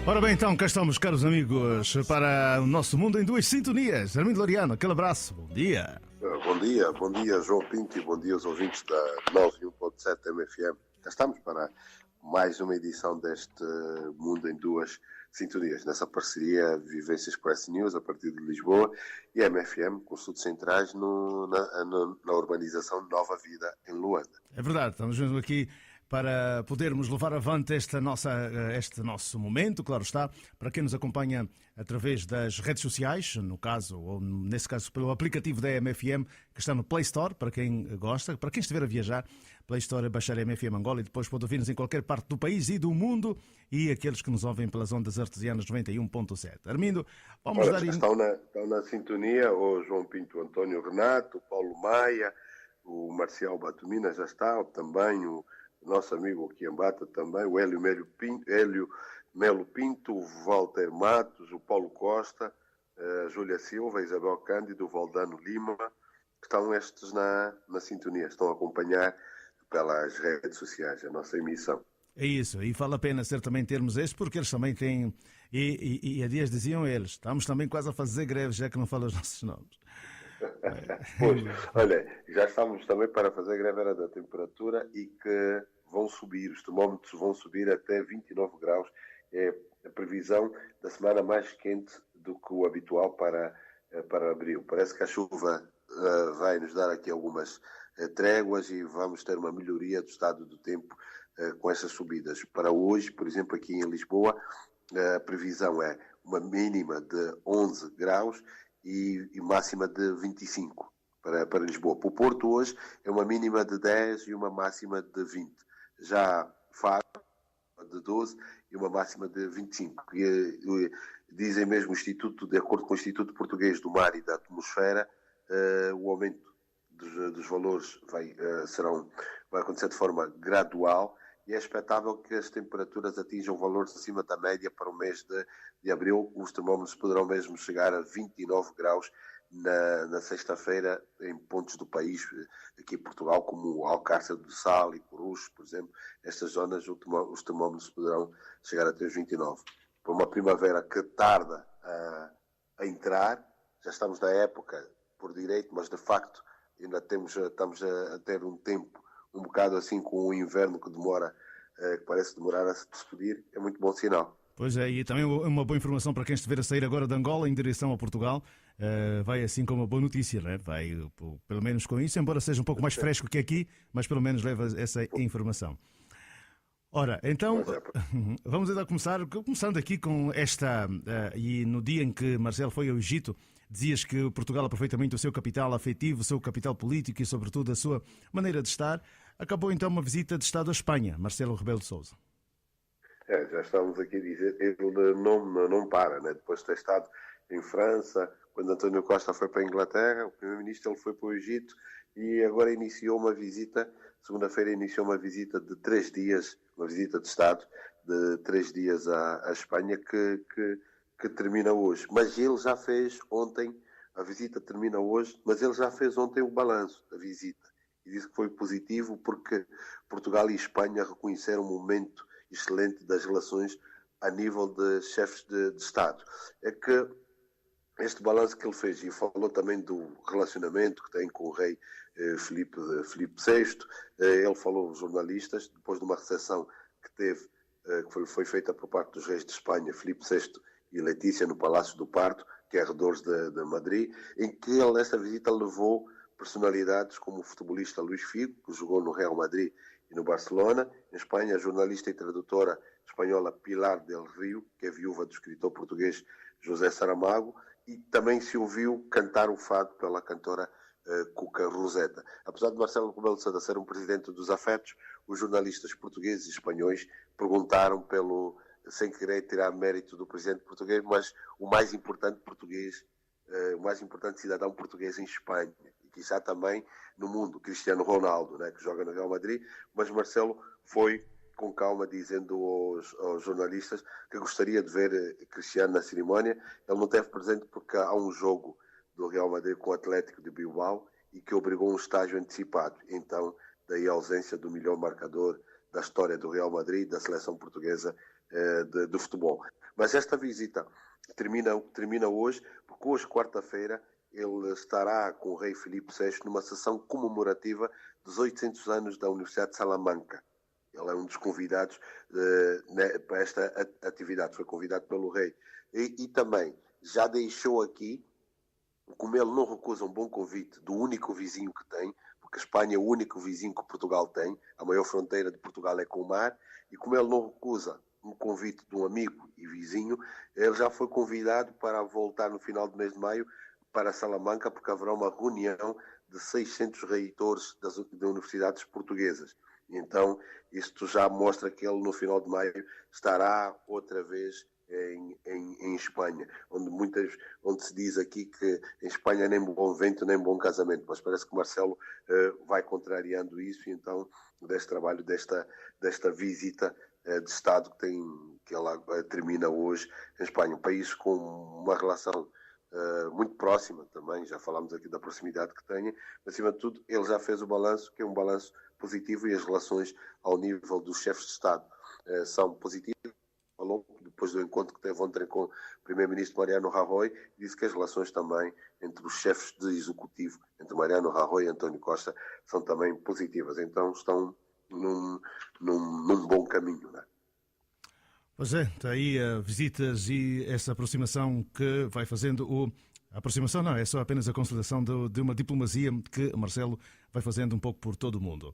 Ora bem, então, cá estamos, caros amigos, para o nosso Mundo em Duas Sintonias. Armindo Laureano, aquele abraço, bom dia. Bom dia, João Pinto, e bom dia aos ouvintes da 91.7 MFM. Já estamos para mais uma edição deste Mundo em Duas Sintonias, nessa parceria Vivência Express News, a partir de Lisboa, e MFM, com estudos centrais na urbanização Nova Vida, em Luanda. É verdade, estamos mesmo aqui para podermos levar avante este nosso momento, claro está, para quem nos acompanha através das redes sociais, no caso, ou nesse caso pelo aplicativo da MFM, que está no Play Store, para quem gosta, para quem estiver a viajar, Play Store é baixar a MFM Angola e depois pode ouvir-nos em qualquer parte do país e do mundo, e aqueles que nos ouvem pelas ondas artesianas 91.7. Armindo, vamos dar... Estão na sintonia o João Pinto, António Renato, o Paulo Maia, o Marcial Batumina já está, também o nosso amigo Quiambata também, o Hélio Melo Pinto, o Walter Matos, o Paulo Costa, a Júlia Silva, a Isabel Cândido, o Valdano Lima, estão estes na sintonia, estão a acompanhar pelas redes sociais a nossa emissão. É isso, e vale a pena certamente termos este, porque eles também têm, e há dias diziam eles, estamos também quase a fazer greve, já que não falam os nossos nomes. Pois, olha, já estamos também para fazer greve era da temperatura e que vão subir, os termómetros vão subir até 29 graus. É a previsão da semana mais quente do que o habitual para abril. Parece que a chuva vai nos dar aqui algumas tréguas e vamos ter uma melhoria do estado do tempo com essas subidas. Para hoje, por exemplo, aqui em Lisboa, a previsão é uma mínima de 11 graus e máxima de 25 para Lisboa. Para o Porto hoje é uma mínima de 10 e uma máxima de 20. Já Faro de 12 e uma máxima de 25. E dizem mesmo o Instituto, de acordo com o Instituto Português do Mar e da Atmosfera, o aumento dos valores vai acontecer de forma gradual e é expectável que as temperaturas atinjam valores acima da média para o mês de abril. Os termómetros poderão mesmo chegar a 29 graus na sexta-feira em pontos do país, aqui em Portugal, como Alcácer do Sal e Coruche, por exemplo. Estas zonas os termómetros poderão chegar até os 29. Para uma primavera que tarda a entrar, já estamos na época por direito, mas de facto ainda estamos a ter um tempo um bocado assim com o inverno que parece demorar a se despedir, é muito bom sinal. Pois é, e também uma boa informação para quem estiver a sair agora de Angola em direção a Portugal, vai assim com uma boa notícia, né? Vai pelo menos com isso, embora seja um pouco mais fresco que aqui, mas pelo menos leva essa informação. Ora, então, vamos então começando aqui com esta, e no dia em que Marcelo foi ao Egito, dizias que Portugal aproveitamento o seu capital afetivo, o seu capital político e sobretudo a sua maneira de estar. Acabou então uma visita de Estado à Espanha, Marcelo Rebelo de Sousa. Já estamos aqui a dizer, ele não para, né? Depois de ter estado em França, quando António Costa foi para a Inglaterra, o primeiro-ministro ele foi para o Egito e agora iniciou uma visita, segunda-feira iniciou uma visita de 3 dias, uma visita de Estado de 3 dias à Espanha que termina hoje. Mas ele já fez ontem, a visita termina hoje, mas ele já fez ontem o balanço da visita e disse que foi positivo porque Portugal e Espanha reconheceram um momento excelente das relações a nível de chefes de Estado. É que este balanço que ele fez, e falou também do relacionamento que tem com o rei Filipe VI, ele falou aos jornalistas, depois de uma recepção que teve, que foi feita por parte dos reis de Espanha, Filipe VI e Letícia, no Palácio do Parto, que é arredores de Madrid, em que ele, nesta visita, levou personalidades como o futebolista Luís Figo, que jogou no Real Madrid e no Barcelona. Em Espanha, a jornalista e tradutora espanhola Pilar del Rio, que é viúva do escritor português José Saramago, e também se ouviu cantar o fado pela cantora Cuca Roseta. Apesar de Marcelo Rebelo de Sousa ser um presidente dos afetos, os jornalistas portugueses e espanhóis perguntaram sem querer tirar mérito do presidente português, mas o mais importante cidadão português em Espanha, e quizá também no mundo, Cristiano Ronaldo, né, que joga no Real Madrid, mas Marcelo foi com calma dizendo aos jornalistas que gostaria de ver Cristiano na cerimónia. Ele não esteve presente porque há um jogo do Real Madrid com o Atlético de Bilbao e que obrigou um estágio antecipado. Então, daí a ausência do melhor marcador da história do Real Madrid e da seleção portuguesa de futebol. Mas esta visita termina hoje, porque hoje, quarta-feira, ele estará com o rei Filipe VI numa sessão comemorativa dos 800 anos da Universidade de Salamanca. Ele é um dos convidados para esta atividade, foi convidado pelo rei. E também já deixou aqui, como ele não recusa um bom convite do único vizinho que tem, porque a Espanha é o único vizinho que Portugal tem, a maior fronteira de Portugal é com o mar, e como ele não recusa um convite de um amigo e vizinho, ele já foi convidado para voltar no final do mês de maio para Salamanca, porque haverá uma reunião de 600 reitores das universidades portuguesas. Então, isto já mostra que ele, no final de maio, estará outra vez em Espanha, onde se diz aqui que em Espanha nem bom vento, nem bom casamento, mas parece que Marcelo vai contrariando isso, e então, deste trabalho, desta visita de Estado que ela termina hoje em Espanha, um país com uma relação muito próxima também, já falámos aqui da proximidade que tem, mas acima de tudo ele já fez o balanço, que é um balanço positivo, e as relações ao nível dos chefes de Estado são positivas. Falou, depois do encontro que teve ontem com o primeiro-ministro Mariano Rajoy, disse que as relações também entre os chefes de executivo, entre Mariano Rajoy e António Costa, são também positivas, então estão num bom caminho, não é? Pois é, está aí visitas e essa aproximação que vai fazendo A aproximação não, é só apenas a consolidação de uma diplomacia que Marcelo vai fazendo um pouco por todo o mundo.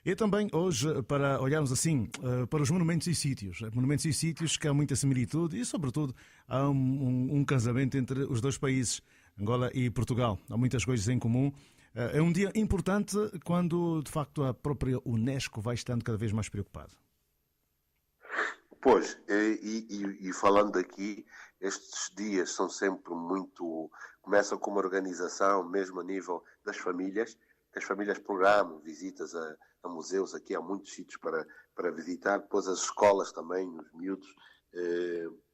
E também hoje, para olharmos assim para os monumentos e sítios que há muita similitude e, sobretudo, há um casamento entre os dois países, Angola e Portugal. Há muitas coisas em comum. É um dia importante quando, de facto, a própria Unesco vai estando cada vez mais preocupada. Pois, e falando aqui, estes dias são sempre muito... Começam com uma organização, mesmo a nível das famílias, que as famílias programam visitas a museus, aqui há muitos sítios para visitar, depois as escolas também, os miúdos,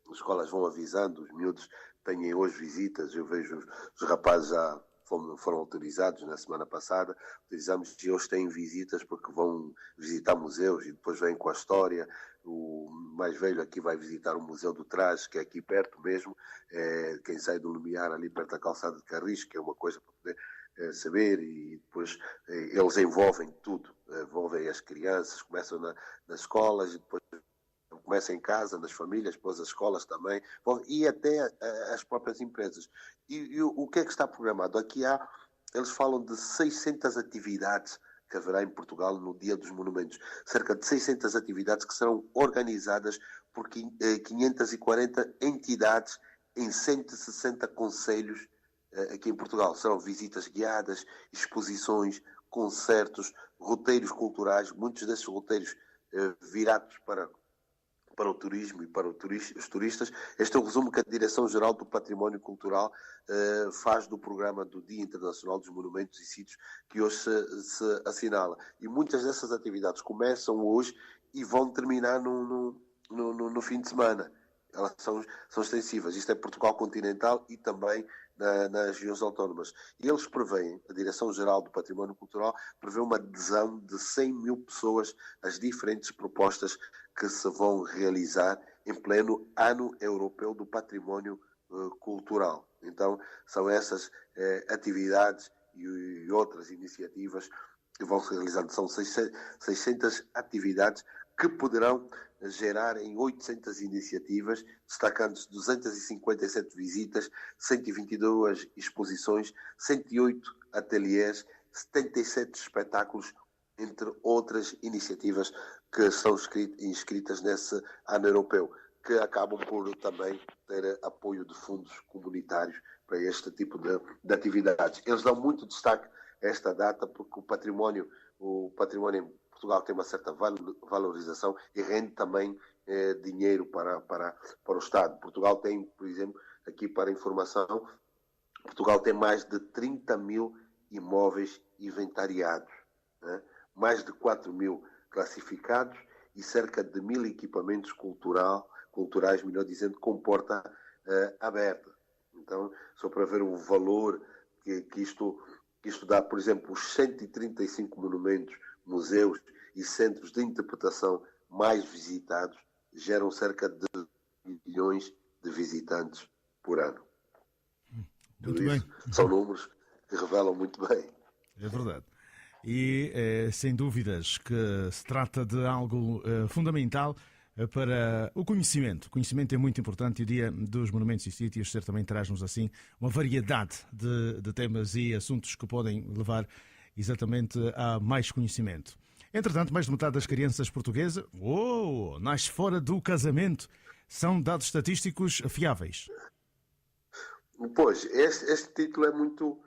as escolas vão avisando, os miúdos têm hoje visitas, eu vejo os rapazes já foram autorizados na semana passada, autorizamos e hoje têm visitas porque vão visitar museus e depois vêm com a história. O mais velho aqui vai visitar o Museu do Traje, que é aqui perto mesmo, quem sai do Lumiar, ali perto da calçada de Carris, que é uma coisa para poder saber, e depois eles envolvem tudo, envolvem as crianças, começam nas escolas, e depois começa em casa, nas famílias, depois as escolas também, e até as próprias empresas. E o que é que está programado? Aqui eles falam de 600 atividades que haverá em Portugal no Dia dos Monumentos. Cerca de 600 atividades que serão organizadas por 540 entidades em 160 concelhos aqui em Portugal. Serão visitas guiadas, exposições, concertos, roteiros culturais, muitos desses roteiros virados para o turismo e para os turistas. Este é o resumo que a Direção-Geral do Património Cultural faz do programa do Dia Internacional dos Monumentos e Sítios, que hoje se assinala. E muitas dessas atividades começam hoje e vão terminar no fim de semana. Elas são extensivas. Isto é Portugal continental e também nas regiões autónomas. E eles prevêem, a Direção-Geral do Património Cultural prevê uma adesão de 100 mil pessoas às diferentes propostas que se vão realizar em pleno Ano Europeu do Património Cultural. Então, são essas atividades e outras iniciativas que vão se realizando. São 600 atividades que poderão gerar em 800 iniciativas, destacando-se 257 visitas, 122 exposições, 108 ateliês, 77 espetáculos, entre outras iniciativas que estão inscritas nesse ano europeu, que acabam por também ter apoio de fundos comunitários para este tipo de atividades. Eles dão muito destaque a esta data porque o património em Portugal tem uma certa valorização e rende também dinheiro para o Estado. Portugal tem, por exemplo, aqui para informação, Portugal tem mais de 30 mil imóveis inventariados, né? Mais de 4 mil classificados e cerca de 1.000 equipamentos culturais, melhor dizendo, com porta aberta. Então, só para ver o valor que isto dá, por exemplo, os 135 monumentos, museus e centros de interpretação mais visitados, geram cerca de milhões de visitantes por ano. Muito Tudo bem. isso são números que revelam muito bem. É verdade. E sem dúvidas que se trata de algo fundamental para o conhecimento. O conhecimento é muito importante e o Dia dos Monumentos e Sítios certamente traz-nos assim uma variedade de temas e assuntos que podem levar exatamente a mais conhecimento. Entretanto, mais de metade das crianças portuguesas nasce fora do casamento. São dados estatísticos fiáveis. Pois, este título é muito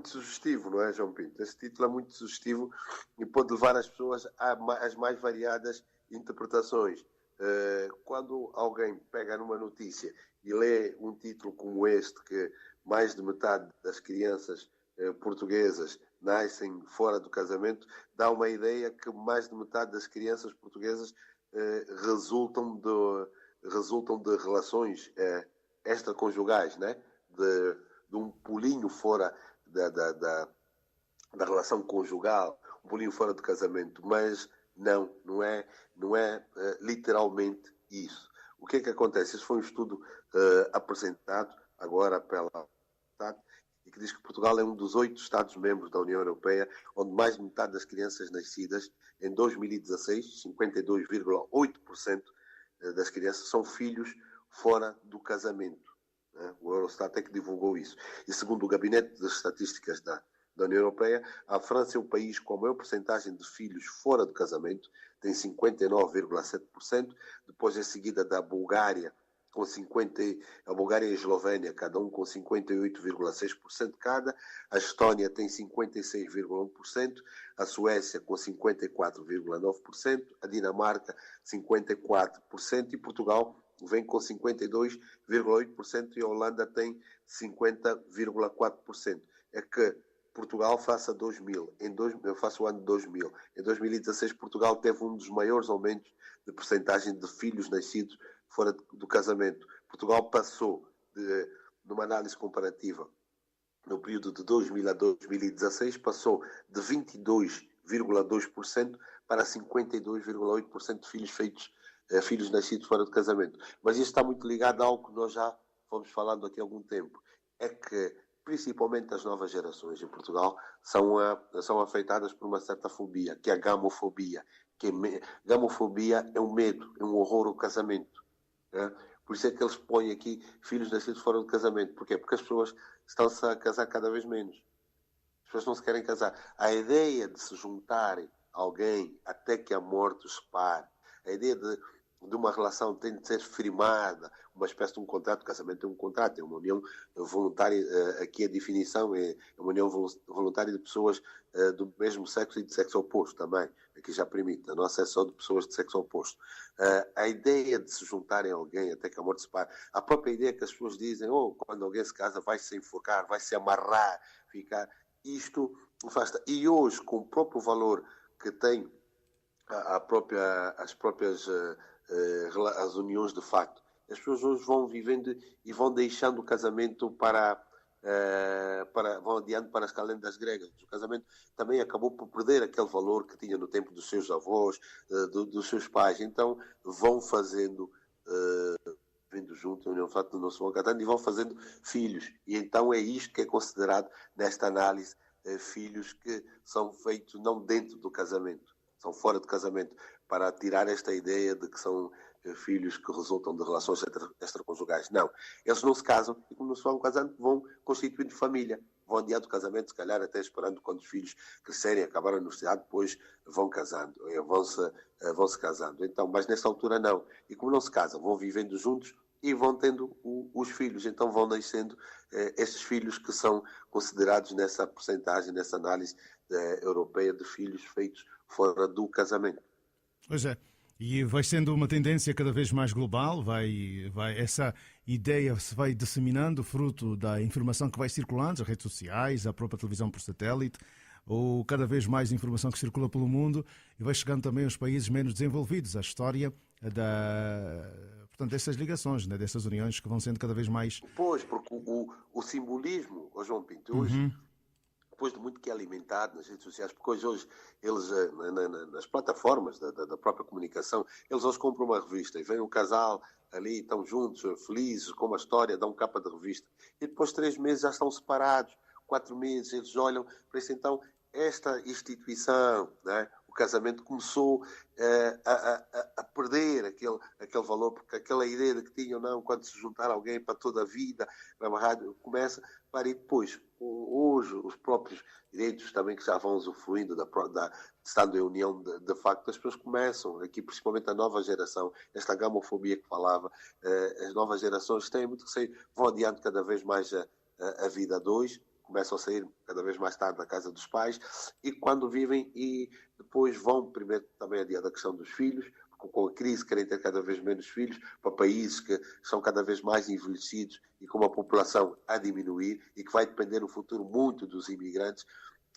sugestivo, não é, João Pinto? Este título é muito sugestivo e pode levar as pessoas às mais variadas interpretações. Quando alguém pega numa notícia e lê um título como este, que mais de metade das crianças portuguesas nascem fora do casamento, dá uma ideia que mais de metade das crianças portuguesas resultam de relações extraconjugais, né? De um pulinho fora da relação conjugal, um pulinho fora do casamento, mas não é literalmente isso. O que é que acontece? Isso foi um estudo apresentado agora pela e que diz que Portugal é um dos 8 Estados-membros da União Europeia onde mais de metade das crianças nascidas em 2016, 52,8% das crianças são filhos fora do casamento. O Eurostat é que divulgou isso. E segundo o Gabinete das Estatísticas da União Europeia, a França é o país com a maior porcentagem de filhos fora do casamento, tem 59,7%, depois é seguida da Bulgária, com 50%, a Bulgária e a Eslovénia, cada um com 58,6% cada, a Estónia tem 56,1%, a Suécia com 54,9%, a Dinamarca 54% e Portugal vem com 52,8% e a Holanda tem 50,4%. É que Portugal face o ano de 2000. Em 2016, Portugal teve um dos maiores aumentos de percentagem de filhos nascidos fora do casamento. Portugal passou, numa análise comparativa, no período de 2000 a 2016, passou de 22,2% para 52,8% de filhos nascidos fora do casamento. Mas isto está muito ligado a algo que nós já fomos falando aqui há algum tempo. É que, principalmente as novas gerações em Portugal, são afetadas por uma certa fobia, que é a gamofobia. Gamofobia é um medo, é um horror ao casamento. Por isso é que eles põem aqui filhos nascidos fora do casamento. Porquê? Porque as pessoas estão-se a casar cada vez menos. As pessoas não se querem casar. A ideia de se juntarem a alguém até que a morte os separe, a ideia de uma relação tem de ser firmada, uma espécie de um contrato. O casamento é um contrato, é uma união voluntária. Aqui a definição é uma união voluntária de pessoas do mesmo sexo e de sexo oposto também. Aqui já permite, a nossa é só de pessoas de sexo oposto. A ideia de se juntarem a alguém até que a morte separe, a própria ideia que as pessoas dizem, quando alguém se casa vai se enforcar, vai se amarrar, ficar... Isto afasta. E hoje, com o próprio valor que tem as uniões de facto, as pessoas hoje vão vivendo e vão deixando o casamento vão adiando para as calendas gregas. O casamento também acabou por perder aquele valor que tinha no tempo dos seus avós, dos seus pais. Então vão fazendo, vindo junto, a união de facto não se vão casando e vão fazendo filhos. E então é isto que é considerado nesta análise filhos que são feitos não dentro do casamento, são fora do casamento, para tirar esta ideia de que são filhos que resultam de relações extraconjugais. Não. Eles não se casam e, como não se vão casando, vão constituindo família. Vão adiando o casamento, se calhar até esperando quando os filhos crescerem, acabarem a universidade, depois vão casando, vão se casando. Então, mas nessa altura não. E como não se casam, vão vivendo juntos e vão tendo os filhos. Então vão nascendo estes filhos que são considerados nessa percentagem, nessa análise europeia de filhos feitos fora do casamento. Pois é, e vai sendo uma tendência cada vez mais global, essa ideia se vai disseminando fruto da informação que vai circulando, as redes sociais, a própria televisão por satélite, ou cada vez mais informação que circula pelo mundo e vai chegando também aos países menos desenvolvidos, a história dessas ligações, né, dessas uniões que vão sendo cada vez mais... Pois, porque o simbolismo, João Pinto, hoje... depois de muito que é alimentado nas redes sociais, porque hoje eles, nas plataformas da própria comunicação, eles hoje compram uma revista e vem um casal ali, estão juntos, felizes, com uma história, dão capa de revista. E depois de 3 meses já estão separados, 4 meses, eles olham para isso. Então, esta instituição, né, o casamento começou a perder aquele valor, porque aquela ideia de que tinham, não, quando se juntar alguém para toda a vida, começa para ir depois. Hoje, os próprios direitos também que já vão usufruindo estando em união, de facto, as pessoas começam, aqui principalmente a nova geração, esta gamofobia que falava, as novas gerações têm muito que sair, vão adiante cada vez mais a vida a dois, começam a sair cada vez mais tarde da casa dos pais e quando vivem e depois vão, primeiro também adiante a questão dos filhos, porque com a crise querem ter cada vez menos filhos, para países que são cada vez mais envelhecidos e com uma população a diminuir e que vai depender no futuro muito dos imigrantes,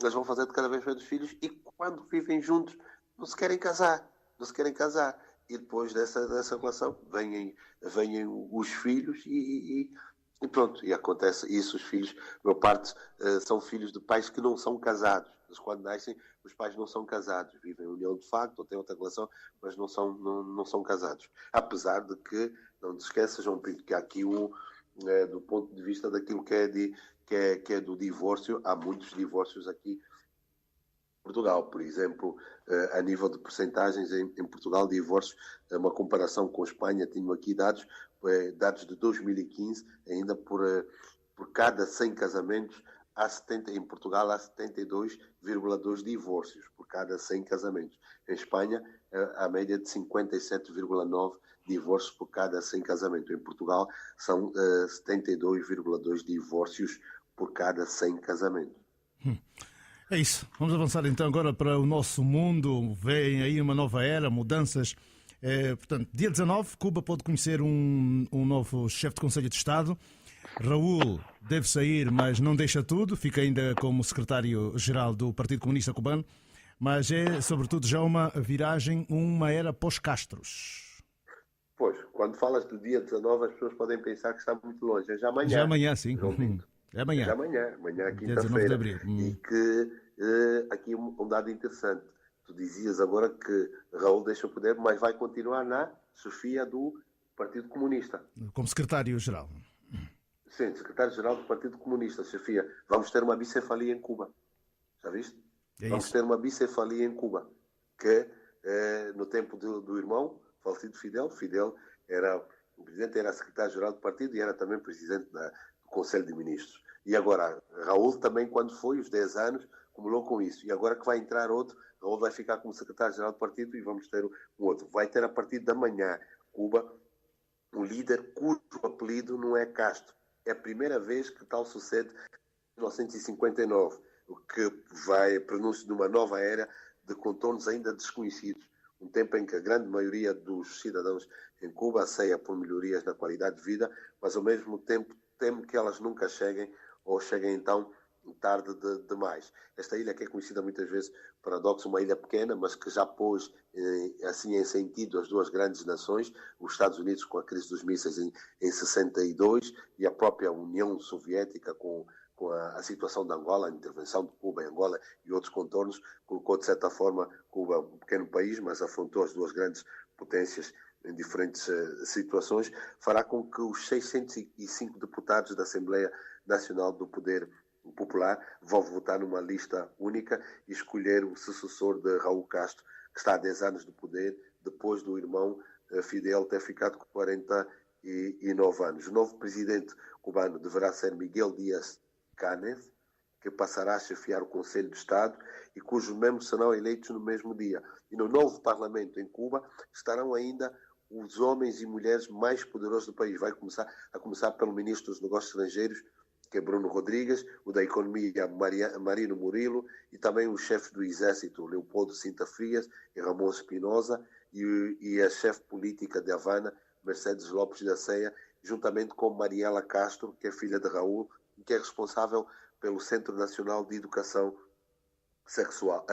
eles vão fazendo cada vez menos filhos e quando vivem juntos não se querem casar. E depois dessa relação vêm os filhos e pronto, e acontece isso. Os filhos, a maior parte, são filhos de pais que não são casados. Mas quando nascem, os pais não são casados. Vivem em união de facto, ou têm outra relação, mas não são casados. Apesar de que, não te esqueças, João Pinto, que há aqui do ponto de vista daquilo que é do divórcio, há muitos divórcios aqui em Portugal. Por exemplo, a nível de percentagens em Portugal, divórcios, uma comparação com a Espanha, tenho aqui dados de 2015, ainda por cada 100 casamentos, em Portugal há 72,2 divórcios por cada 100 casamentos. Em Espanha, a média de 57,9 divórcios por cada 100 casamentos. Em Portugal, são 72,2 divórcios por cada 100 casamentos. É isso. Vamos avançar então agora para o nosso mundo. Vem aí uma nova era, mudanças. Portanto, dia 19, Cuba pode conhecer um novo chefe de Conselho de Estado. Raul deve sair, mas não deixa tudo. Fica ainda como secretário-geral do Partido Comunista Cubano. Mas é, sobretudo, já uma viragem, uma era pós-Castros. Pois, quando falas do dia 19, as pessoas podem pensar que está muito longe. É já amanhã. Já amanhã, sim. É amanhã. É já amanhã, quinta-feira. E que aqui um dado interessante. Tu dizias agora que Raul deixa o poder, mas vai continuar na chefia do Partido Comunista. Como secretário-geral. Sim, secretário-geral do Partido Comunista, chefia. Vamos ter uma bicefalia em Cuba. Já viste? Vamos ter uma bicefalia em Cuba. Que no tempo do irmão, falecido Fidel, o presidente era secretário-geral do partido e era também presidente do Conselho de Ministros. E agora, Raul também, quando foi, os 10 anos, acumulou com isso. E agora que vai entrar outro, Raul vai ficar como secretário-geral do partido e vamos ter um outro. Vai ter a partir da manhã, Cuba, um líder cujo apelido não é Castro. É a primeira vez que tal sucede em 1959, o que vai prenúncio de uma nova era de contornos ainda desconhecidos. Um tempo em que a grande maioria dos cidadãos em Cuba anseia por melhorias na qualidade de vida, mas ao mesmo tempo teme que elas nunca cheguem ou cheguem então tarde demais. Esta ilha que é conhecida muitas vezes, paradoxo, uma ilha pequena, mas que já pôs assim em sentido as duas grandes nações, os Estados Unidos com a crise dos mísseis em 62 e a própria União Soviética com a situação de Angola, a intervenção de Cuba em Angola e outros contornos, colocou de certa forma Cuba um pequeno país, mas afrontou as duas grandes potências em diferentes situações, fará com que os 605 deputados da Assembleia Nacional do Poder Popular vão votar numa lista única e escolher o sucessor de Raul Castro, que está há 10 anos no poder, depois do irmão Fidel ter ficado com 49 anos. O novo presidente cubano deverá ser Miguel Díaz-Canel, que passará a chefiar o Conselho de Estado e cujos membros serão eleitos no mesmo dia. E no novo Parlamento em Cuba estarão ainda os homens e mulheres mais poderosos do país. Vai começar pelo Ministro dos Negócios Estrangeiros, que é Bruno Rodrigues, o da Economia, Marino Murilo, e também o chefe do Exército, Leopoldo Sinta Frias e Ramon Espinosa, e a chefe política de Havana, Mercedes Lopes da Ceia, juntamente com Mariela Castro, que é filha de Raul, e que é responsável pelo Centro Nacional de Educação Sexual,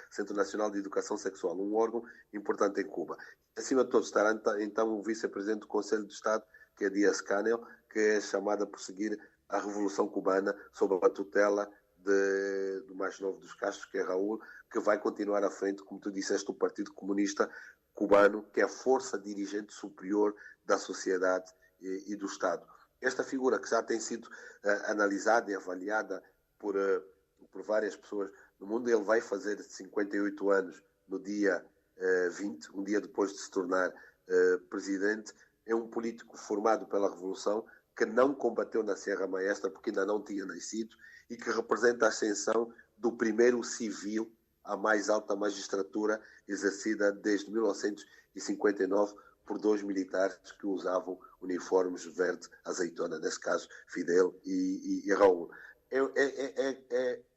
Centro Nacional de Educação Sexual, um órgão importante em Cuba. Acima de todos estará então o vice-presidente do Conselho de Estado, que é Díaz-Canel, que é chamado a prosseguir a Revolução Cubana sob a tutela do mais novo dos Castros, que é Raul, que vai continuar à frente, como tu disseste, do Partido Comunista Cubano, que é a força dirigente superior da sociedade e do Estado. Esta figura que já tem sido analisada e avaliada por várias pessoas no mundo, ele vai fazer 58 anos no dia 20, um dia depois de se tornar presidente. É um político formado pela Revolução, que não combateu na Serra Maestra porque ainda não tinha nascido e que representa a ascensão do primeiro civil à mais alta magistratura exercida desde 1959 por dois militares que usavam uniformes verde azeitona, nesse caso Fidel e Raul.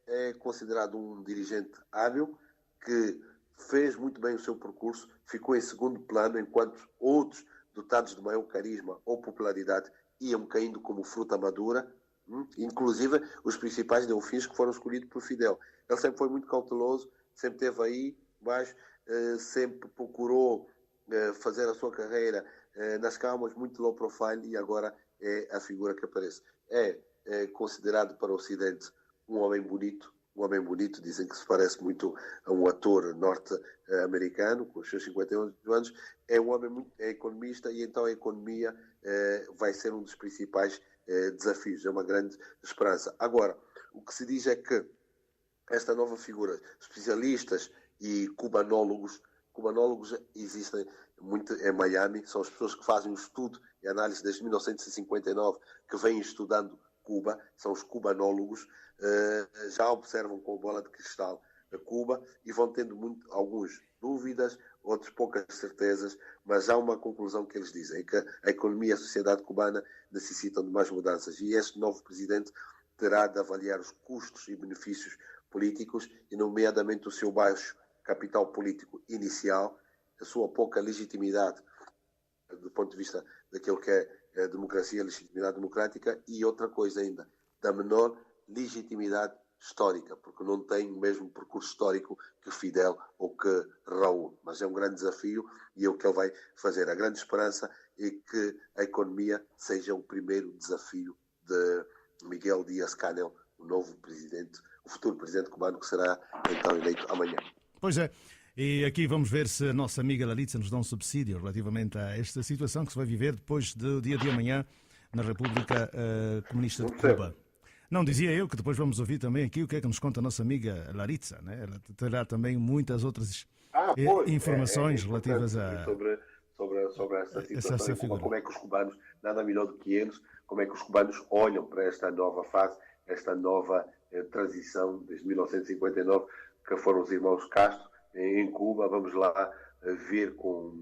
É considerado um dirigente hábil que fez muito bem o seu percurso, ficou em segundo plano enquanto outros dotados de maior carisma ou popularidade iam caindo como fruta madura, inclusive os principais delfins que foram escolhidos por Fidel. Ele sempre foi muito cauteloso, sempre esteve aí, mas sempre procurou fazer a sua carreira nas calmas, muito low profile, e agora é a figura que aparece. É considerado para o Ocidente um homem bonito, dizem que se parece muito a um ator norte-americano, com os seus 58 anos. É um homem muito economista, e então a economia vai ser um dos principais desafios. É uma grande esperança. Agora, o que se diz é que esta nova figura, especialistas e cubanólogos existem muito em Miami, são as pessoas que fazem o estudo e análise desde 1959, que vêm estudando Cuba, são os cubanólogos, já observam com a bola de cristal a Cuba e vão tendo alguns dúvidas, outros poucas certezas, mas há uma conclusão que eles dizem, é que a economia e a sociedade cubana necessitam de mais mudanças, e este novo presidente terá de avaliar os custos e benefícios políticos, e nomeadamente o seu baixo capital político inicial, a sua pouca legitimidade do ponto de vista daquilo que é a democracia, a legitimidade democrática, e outra coisa ainda, da menor legitimidade histórica, porque não tem o mesmo percurso histórico que Fidel ou que Raul. Mas é um grande desafio e é o que ele vai fazer. A grande esperança é que a economia seja o primeiro desafio de Miguel Díaz-Canel, o novo presidente, o futuro presidente cubano, que será então eleito amanhã. Pois é. E aqui vamos ver se a nossa amiga Laritza nos dá um subsídio relativamente a esta situação que se vai viver depois do dia de amanhã na República Comunista de Cuba. Não, dizia eu que depois vamos ouvir também aqui o que é que nos conta a nossa amiga Laritza, né? Ela terá também muitas outras informações relativas a... Sobre essa situação, como é que os cubanos, nada melhor do que eles, como é que os cubanos olham para esta nova fase, esta nova transição desde 1959, que foram os irmãos Castro em Cuba. Vamos lá ver com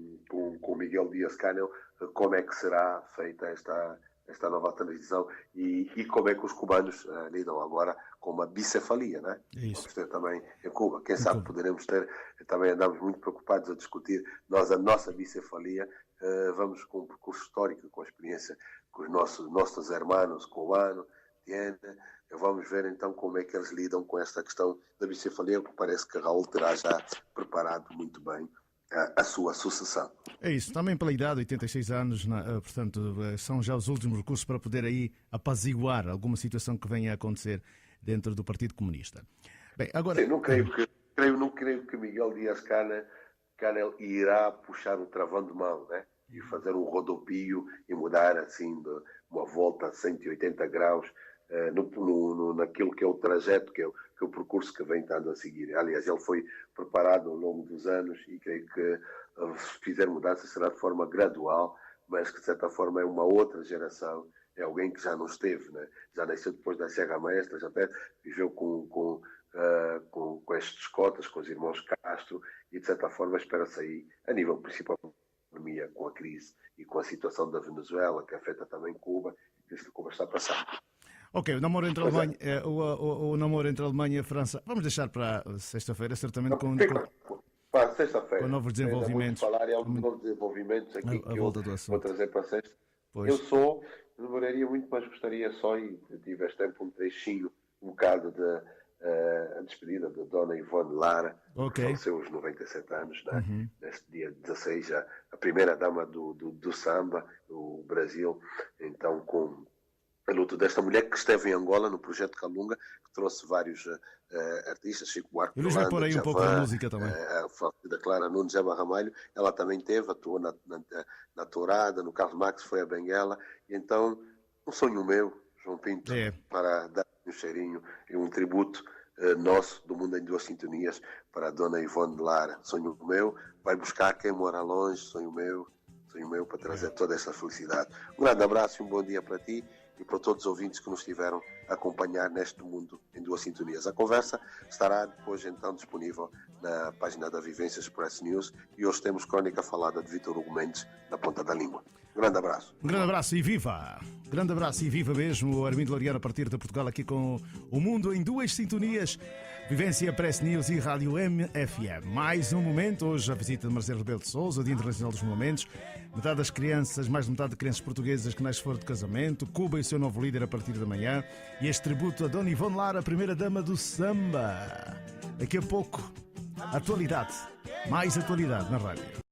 Miguel Díaz-Canel como é que será feita esta nova transição e como é que os cubanos lidam agora com uma bicefalia, né? Vamos ter também em Cuba. Quem sabe poderemos ter, também andamos muito preocupados a discutir nós a nossa bicefalia. Vamos com um percurso histórico, com a experiência com os nossos hermanos cubanos, vamos ver então como é que eles lidam com esta questão da bicefalia, que parece que Raul terá já preparado muito bem a sua sucessão. É isso, também pela idade, 86 anos, portanto, são já os últimos recursos para poder aí apaziguar alguma situação que venha a acontecer dentro do Partido Comunista. Bem, agora... Sim, não creio que Miguel Díaz-Canel irá puxar o travão de mão, né? E fazer um rodopio e mudar assim de uma volta a 180 graus naquilo que é o trajeto, que é o percurso que vem estando a seguir. Aliás, ele foi preparado ao longo dos anos e creio que se fizer mudança será de forma gradual, mas que de certa forma é uma outra geração, é alguém que já não esteve, né? Já nasceu depois da Serra Maestra, já até viveu com estes cotas, com os irmãos Castro, e de certa forma espera-se aí, a nível principal da economia, com a crise e com a situação da Venezuela, que afeta também Cuba, que Cuba está a passar. Ok, o namoro entre a Alemanha, o namoro entre a Alemanha e a França, vamos deixar para sexta-feira, certamente com sexta-feira. Com novos desenvolvimentos. Falar e alguns novos desenvolvimentos aqui que eu vou trazer para sexta. Pois. Eu demoraria muito, mas gostaria só, e tive este tempo um trechinho, um bocado a despedida da Dona Ivone Lara, que faleceu aos 97 anos, né? Neste dia 16, a primeira dama do samba, do Brasil, então com a luta desta mulher que esteve em Angola no projeto Calunga, que trouxe vários artistas, Chico Buarque, Eles vai pôr aí um pouco da música também. A falecida Clara Nunes, Eva Ramalho, ela também teve, atuou na Tourada, no Carlos Max, foi a Benguela. E então, um sonho meu, João Pinto, para dar um cheirinho e um tributo nosso, do Mundo em Duas Sintonias, para a Dona Ivone Lara. Sonho meu, vai buscar quem mora longe, sonho meu para trazer toda essa felicidade. Um grande abraço e um bom dia para ti e para todos os ouvintes que nos estiveram a acompanhar neste Mundo em Duas Sintonias. A conversa estará depois então disponível na página da Vivência Express News e hoje temos crónica falada de Vítor Hugo Mendes na ponta da língua. Um grande abraço. Um grande abraço e viva! Grande abraço e viva mesmo o Armindo Laureano a partir de Portugal aqui com o Mundo em Duas Sintonias, Vivência Press News e Rádio MFM. Mais um momento, hoje a visita de Marcelo Rebelo de Sousa, o Dia Internacional dos Monumentos, metade das crianças, mais de metade de crianças portuguesas que nascem fora de casamento, Cuba e o seu novo líder a partir da manhã e este tributo a Dona Ivone Lara, a primeira dama do samba. Daqui a pouco, atualidade, mais atualidade na rádio.